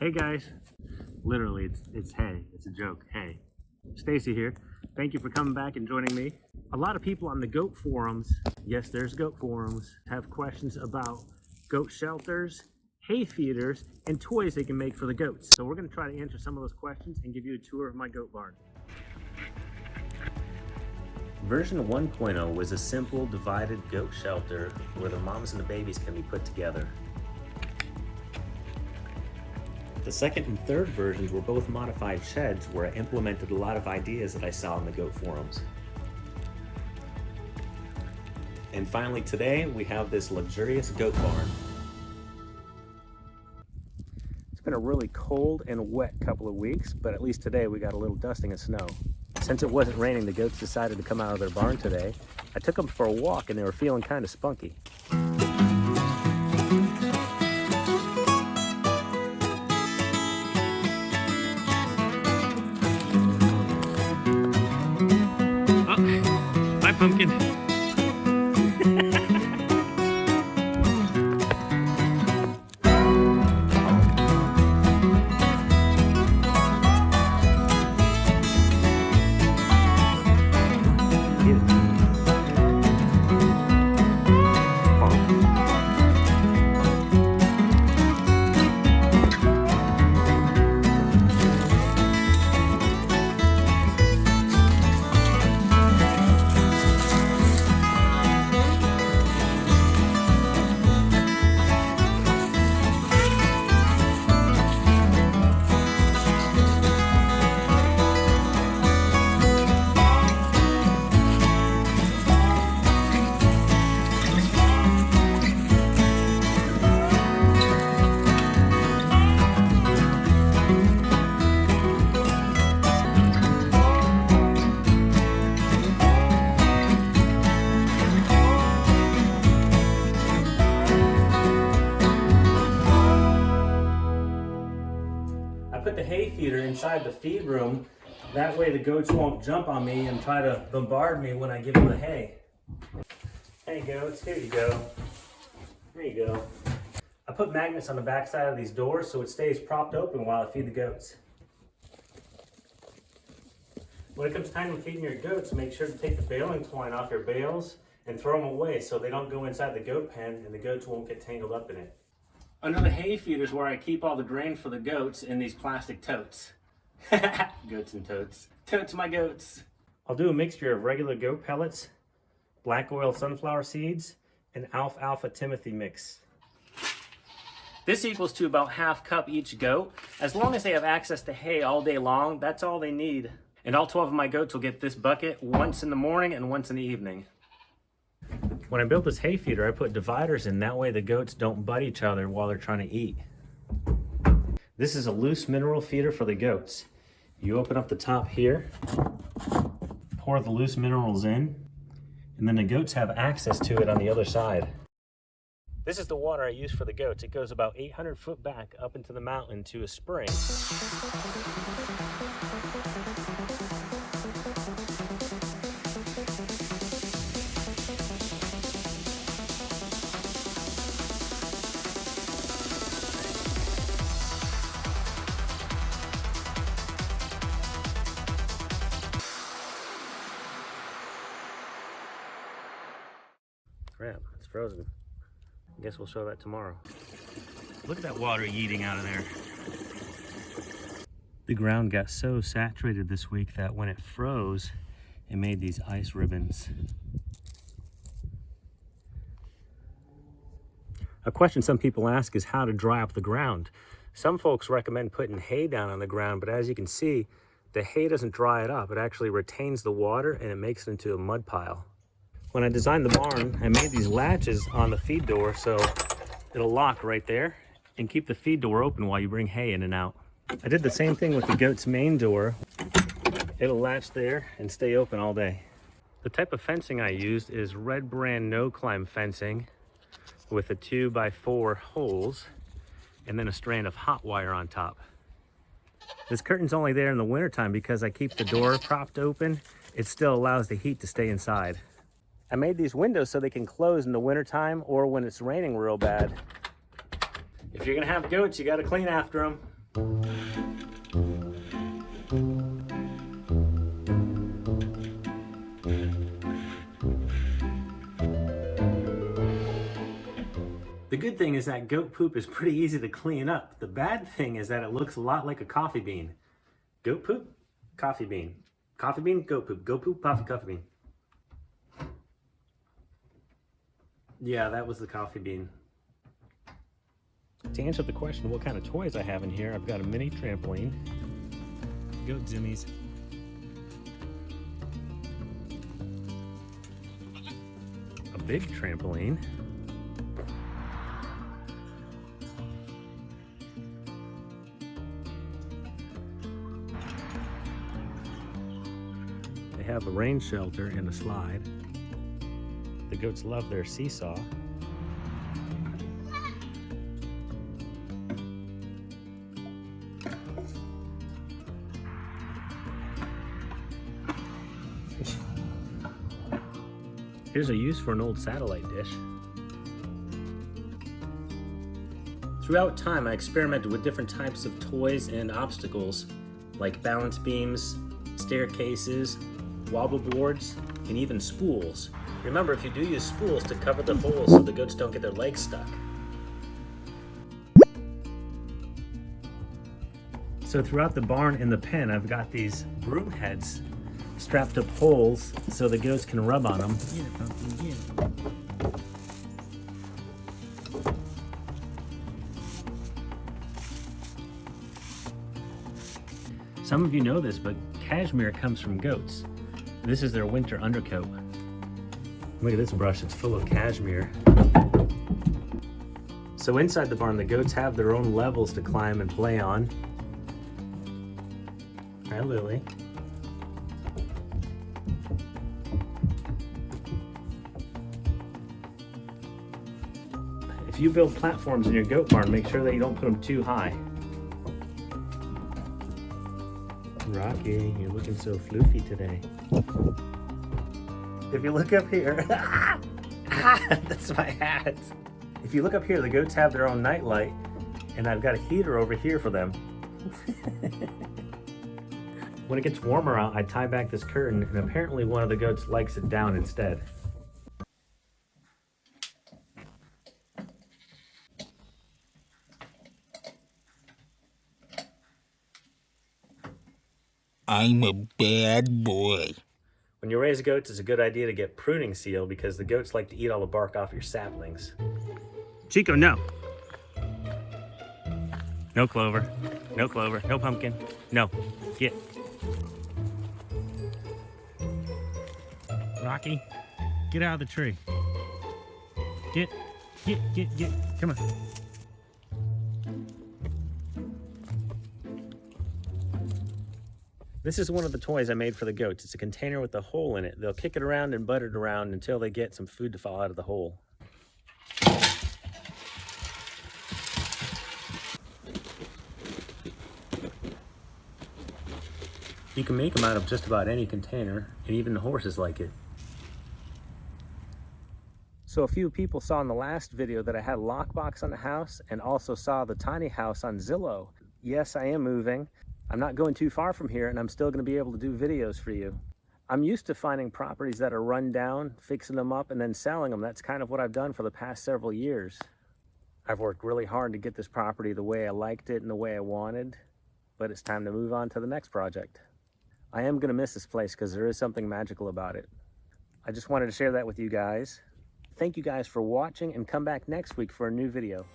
Hey guys, literally it's hey, it's a joke, hey. Stacy here. Thank you for coming back and joining me. A lot of people on the goat forums, yes, there's goat forums, have questions about goat shelters, hay feeders, and toys they can make for the goats. So we're gonna try to answer some of those questions and give you a tour of my goat barn. Version 1.0 was a simple divided goat shelter where the moms and the babies can be put together. The second and third versions were both modified sheds where I implemented a lot of ideas that I saw in the goat forums. And finally today we have this luxurious goat barn. It's been a really cold and wet couple of weeks, but at least today we got a little dusting of snow. Since it wasn't raining, the goats decided to come out of their barn today. I took them for a walk and they were feeling kind of spunky. Bye, Pumpkin. Put the hay feeder inside the feed room. That way the goats won't jump on me and try to bombard me when I give them the hay. Hey goats, here you go. Here you go. I put magnets on the back side of these doors so it stays propped open while I feed the goats. When it comes time to feeding your goats, make sure to take the baling twine off your bales and throw them away so they don't go inside the goat pen and the goats won't get tangled up in it. Under the hay feeder is where I keep all the grain for the goats in these plastic totes. Goats and totes. Totes my goats. I'll do a mixture of regular goat pellets, black oil sunflower seeds, and alfalfa timothy mix. This equals to about ½ cup each goat. As long as they have access to hay all day long, that's all they need. And all 12 of my goats will get this bucket once in the morning and once in the evening. When I built this hay feeder, I put dividers in, that way the goats don't butt each other while they're trying to eat. This is a loose mineral feeder for the goats. You open up the top here, pour the loose minerals in, and then the goats have access to it on the other side. This is the water I use for the goats. It goes about 800 foot back up into the mountain to a spring. Crap, it's frozen. I guess we'll show that tomorrow. Look at that water yeeting out of there. The ground got so saturated this week that when it froze, it made these ice ribbons. A question some people ask is how to dry up the ground. Some folks recommend putting hay down on the ground, but as you can see, the hay doesn't dry it up. It actually retains the water and it makes it into a mud pile. When I designed the barn, I made these latches on the feed door so it'll lock right there and keep the feed door open while you bring hay in and out. I did the same thing with the goat's main door. It'll latch there and stay open all day. The type of fencing I used is Red Brand no-climb fencing with a 2x4 holes and then a strand of hot wire on top. This curtain's only there in the wintertime because I keep the door propped open. It still allows the heat to stay inside. I made these windows so they can close in the wintertime or when it's raining real bad. If you're gonna have goats, you gotta clean after them. The good thing is that goat poop is pretty easy to clean up. The bad thing is that it looks a lot like a coffee bean. Goat poop, coffee bean. Coffee bean, goat poop. Goat poop, coffee bean. Yeah, that was the coffee bean. To answer the question of what kind of toys I have in here, I've got a mini trampoline, goat zimmies, a big trampoline, they have a rain shelter and a slide. The goats love their seesaw. Here's a use for an old satellite dish. Throughout time, I experimented with different types of toys and obstacles, like balance beams, staircases, wobble boards, and even spools. Remember, if you do use spools, to cover the holes so the goats don't get their legs stuck. So throughout the barn and the pen, I've got these broom heads strapped up holes so the goats can rub on them. Get it, Pumpkin, get it. Some of you know this, but cashmere comes from goats. This is their winter undercoat. Look at this brush, it's full of cashmere. So inside the barn, the goats have their own levels to climb and play on. Hi, Lily. If you build platforms in your goat barn, make sure that you don't put them too high. Rocky, you're looking so floofy today. If you look up here, that's my hat. If you look up here, the goats have their own nightlight, and I've got a heater over here for them. When it gets warmer out, I tie back this curtain, and apparently one of the goats likes it down instead. I'm a bad boy. When you raise goats, it's a good idea to get pruning seal because the goats like to eat all the bark off your saplings. Chico, no. No clover. No clover. No pumpkin. No. Get. Rocky, get out of the tree. Get. Come on. This is one of the toys I made for the goats. It's a container with a hole in it. They'll kick it around and butt it around until they get some food to fall out of the hole. You can make them out of just about any container, and even the horses like it. So a few people saw in the last video that I had a lockbox on the house and also saw the tiny house on Zillow. Yes, I am moving. I'm not going too far from here, and I'm still going to be able to do videos for you. I'm used to finding properties that are run down, fixing them up, and then selling them. That's kind of what I've done for the past several years. I've worked really hard to get this property the way I liked it and the way I wanted, but it's time to move on to the next project. I am going to miss this place because there is something magical about it. I just wanted to share that with you guys. Thank you guys for watching, and come back next week for a new video.